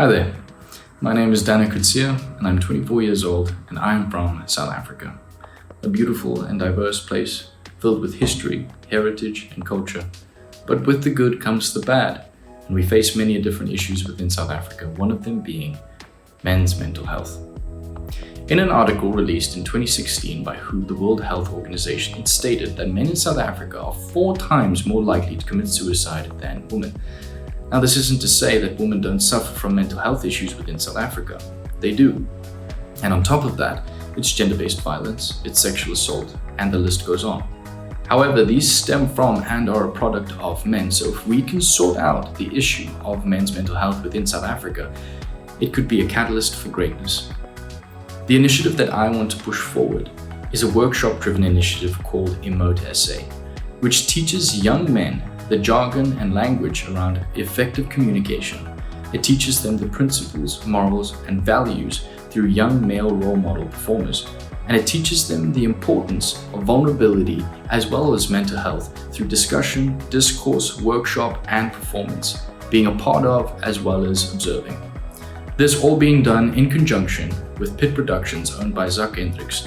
Hi there, my name is Dana Kutsia and I'm 24 years old and I'm from South Africa. A beautiful and diverse place filled with history, heritage and culture. But with the good comes the bad, and we face many different issues within South Africa, one of them being men's mental health. In an article released in 2016 by WHO, the World Health Organization, it stated that men in South Africa are 4 times more likely to commit suicide than women. Now, this isn't to say that women don't suffer from mental health issues within South Africa. They do. And on top of that, it's gender-based violence, it's sexual assault, and the list goes on. However, these stem from and are a product of men, so if we can sort out the issue of men's mental health within South Africa, it could be a catalyst for greatness. The initiative that I want to push forward is a workshop-driven initiative called Emote SA, which teaches young men the jargon and language around effective communication. It teaches them the principles, morals, and values through young male role model performers. And it teaches them the importance of vulnerability as well as mental health through discussion, discourse, workshop, and performance, being a part of as well as observing. This all being done in conjunction with Pit Productions owned by Zak Hendricks,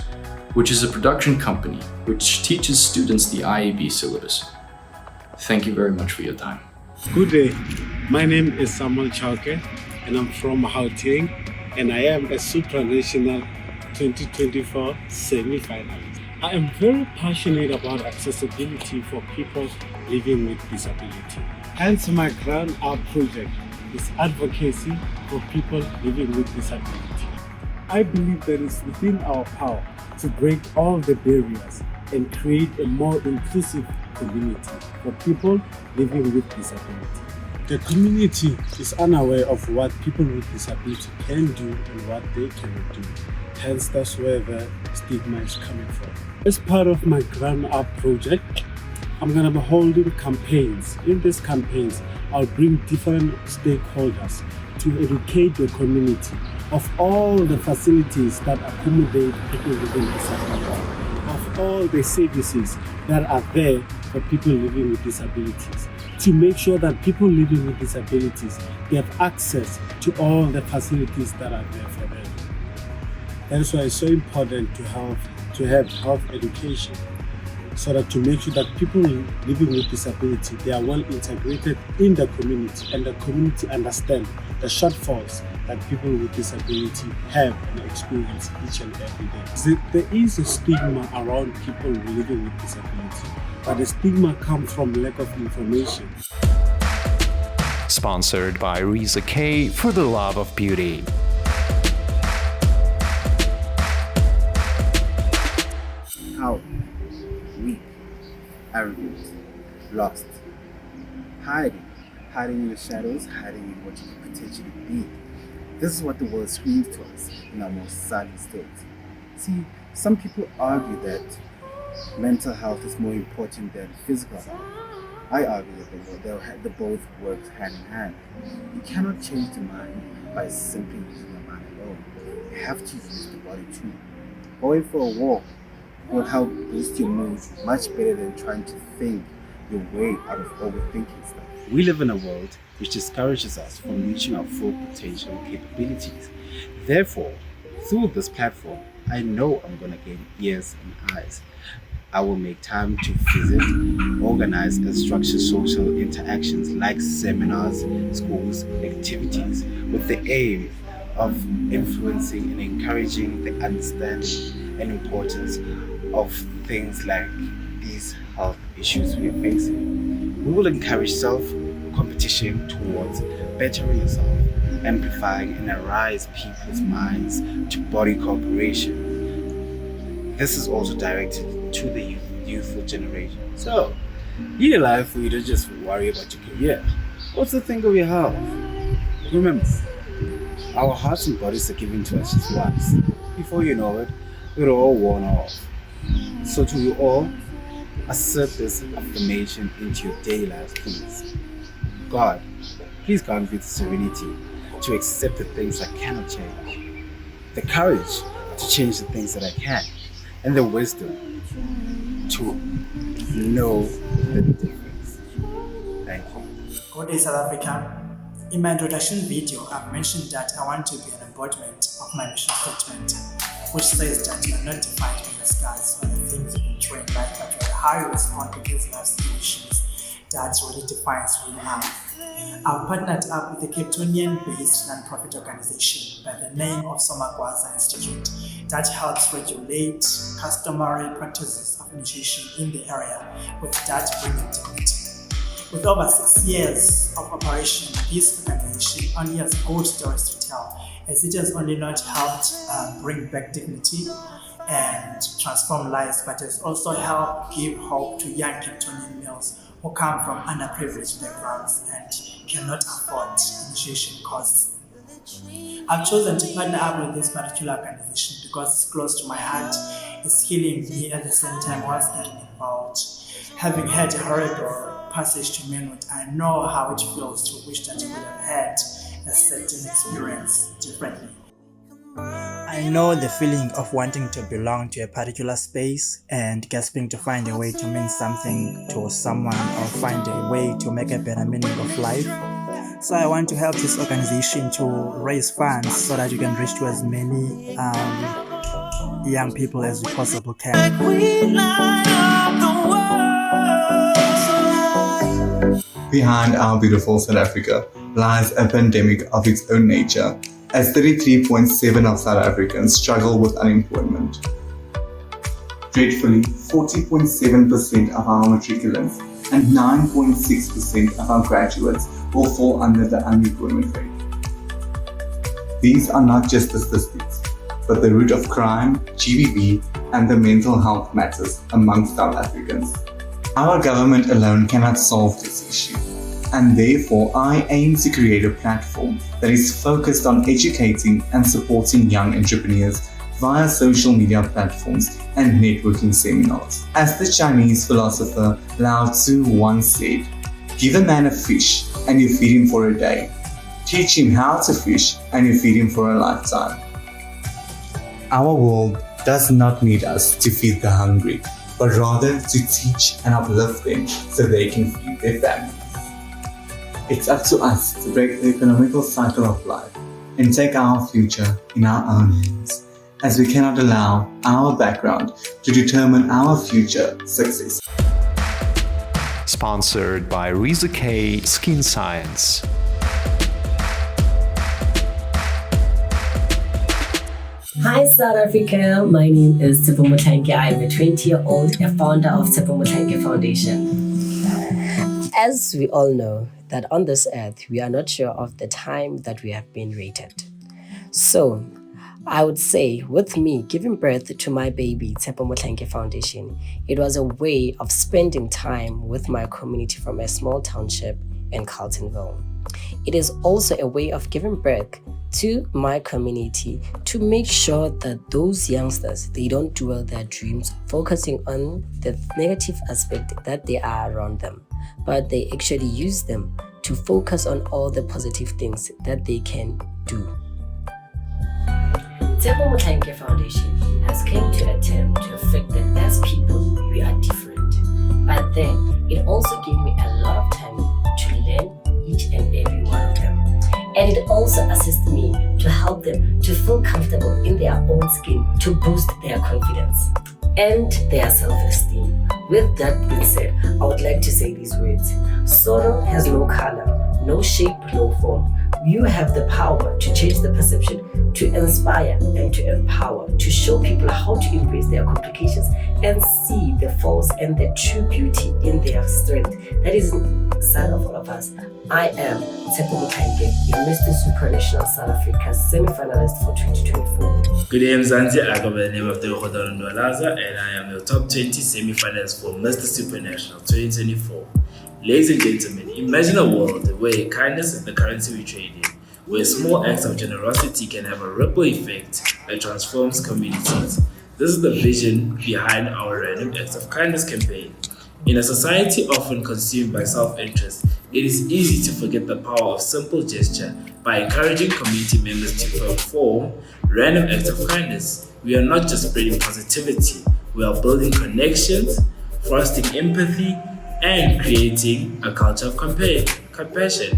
which is a production company which teaches students the IAB syllabus. Thank you very much for your time. Good day. My name is Samuel Chauke and I'm from Gauteng, and I am a Supranational 2024 semi-finalist. I am very passionate about accessibility for people living with disability. Hence my ground up project is advocacy for people living with disability. I believe that it's within our power to break all the barriers and create a more inclusive community for people living with disability. The community is unaware of what people with disability can do and what they cannot do. Hence, that's where the stigma is coming from. As part of my Ground Up project, I'm going to be holding campaigns. In these campaigns, I'll bring different stakeholders to educate the community of all the facilities that accommodate people living with disability, of all the services that are there for people living with disabilities, to make sure that people living with disabilities get access to all the facilities that are there for them. That is why it's so important to have health education, so that to make sure that people living with disability, they are well integrated in the community and the community understand the shortfalls that people with disability have and experience each and every day. There is a stigma around people living with disability, but the stigma comes from lack of information. Sponsored by Risa K for the love of beauty. How? Weak, arrogant, lost, hiding in the shadows, hiding in what you could potentially be. This is what the world screams to us in our most silent state. See, some people argue that mental health is more important than physical health. I argue that the both work hand in hand. You cannot change the mind by simply using the mind alone. You have to use the body too. Going for a walk will help boost your mood much better than trying to think your way out of overthinking stuff. We live in a world which discourages us from reaching our full potential and capabilities. Therefore, through this platform, I know I'm going to gain ears and eyes. I will make time to visit, organize and structure social interactions like seminars, schools, activities, with the aim of influencing and encouraging the understanding and importance of things like these health issues we are facing. We will encourage self-competition towards bettering yourself, amplifying and arise people's minds to body cooperation. This is also directed to the youthful generation. So, lead a life where you don't just worry about your career. Also think of your health. Remember, our hearts and bodies are given to us just once. Before you know it, we're all worn off. So to you all, assert this affirmation into your daily lives, please. God, please grant me the serenity to accept the things I cannot change, the courage to change the things that I can, and the wisdom to know the difference. Thank you. Good day, South Africa. In my introduction video, I've mentioned that I want to be an embodiment of my mission statement, which says that you are not defined by the skies or the things you've been trained by, but rather how you respond to these life situations that really defines who you are. I've partnered up with a Cape Townian-based non-profit organization by the name of Somakwaza Institute that helps regulate customary practices of initiation in the area with that bringing dignity. With over 6 years of operation, this organization only has good stories to tell, as it has only not helped bring back dignity and transform lives, but has also helped give hope to young Cape Townian males who come from underprivileged backgrounds and cannot afford initiation costs. I've chosen to partner up with this particular organization because it's close to my heart, it's healing me at the same time whilst getting involved. Having had a horrible passage to manhood, I know how it feels to wish that you would have had a certain experience differently. I know the feeling of wanting to belong to a particular space and gasping to find a way to mean something to someone or find a way to make a better meaning of life. So I want to help this organization to raise funds so that you can reach to as many young people as you possibly can. Behind our beautiful South Africa lies a pandemic of its own nature, as 33.7% of South Africans struggle with unemployment. Dreadfully, 40.7% of our matriculants and 9.6% of our graduates will fall under the unemployment rate. These are not just the statistics, but the root of crime, GBV, and the mental health matters amongst South Africans. Our government alone cannot solve this issue, and therefore I aim to create a platform that is focused on educating and supporting young entrepreneurs via social media platforms and networking seminars. As the Chinese philosopher Lao Tzu once said, "Give a man a fish and you feed him for a day. Teach him how to fish and you feed him for a lifetime." Our world does not need us to feed the hungry, but rather to teach and uplift them so they can feed their families. It's up to us to break the economical cycle of life and take our future in our own hands, as we cannot allow our background to determine our future success. Sponsored by Reza K Skin Science. Hi South Africa, my name is Tsepo Motlhanke. I am a 20-year-old, a founder of Tsepo Motlhanke Foundation. As we all know, that on this earth, we are not sure of the time that we have been rated. So, I would say, with me giving birth to my baby, Tsepo Motlhanke Foundation, it was a way of spending time with my community from a small township in Carltonville. It is also a way of giving birth to my community to make sure that those youngsters, they don't dwell their dreams focusing on the negative aspect that they are around them, but they actually use them to focus on all the positive things that they can do. Tsepo Motlhanke Foundation has come to attempt to affect that as people, we are different. But then, it also gave me a lot of time to learn each and every one of them. And it also assists me to help them to feel comfortable in their own skin to boost their confidence and their self-esteem. With that being said, I would like to say these words. Sorrow has no color, no shape, no form. You have the power to change the perception, to inspire and to empower, to show people how to embrace their complications and see the faults and the true beauty in their strength that is inside of all of us. I am Tsepo Motlhanke, your Mr. Supranational South Africa semi-finalist for 2024. Good day, Mzansi. I go by the name of Deokodan Ndwalaza, and I am your top 20 semi-finalist for Mr. Supranational 2024. Ladies and gentlemen, imagine a world where kindness is the currency we trade in, where small acts of generosity can have a ripple effect that transforms communities. This is the vision behind our Random Acts of Kindness campaign. In a society often consumed by self-interest, it is easy to forget the power of simple gesture. By encouraging community members to perform random acts of kindness, we are not just spreading positivity, we are building connections, fostering empathy, and creating a culture of compassion.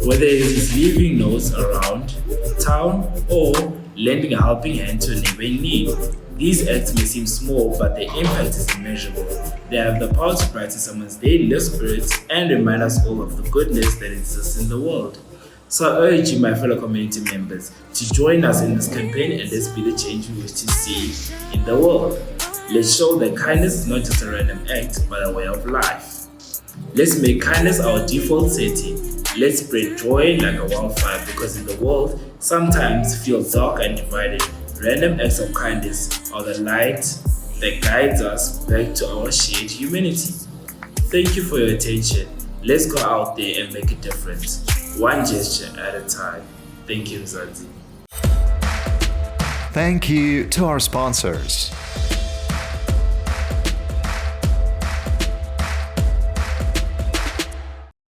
Whether it is leaving notes around town or lending a helping hand to a neighbor in need. These acts may seem small, but their impact is immeasurable. They have the power to brighten someone's daily spirits and remind us all of the goodness that exists in the world. So I urge you, my fellow community members, to join us in this campaign and let's be the change we wish to see in the world. Let's show that kindness is not just a random act, but a way of life. Let's make kindness our default setting. Let's spread joy like a wildfire, because in the world sometimes feels dark and divided. Random acts of kindness are the light that guides us back to our shared humanity. Thank you for your attention. Let's go out there and make a difference, one gesture at a time. Thank you, Mzansi. Thank you to our sponsors.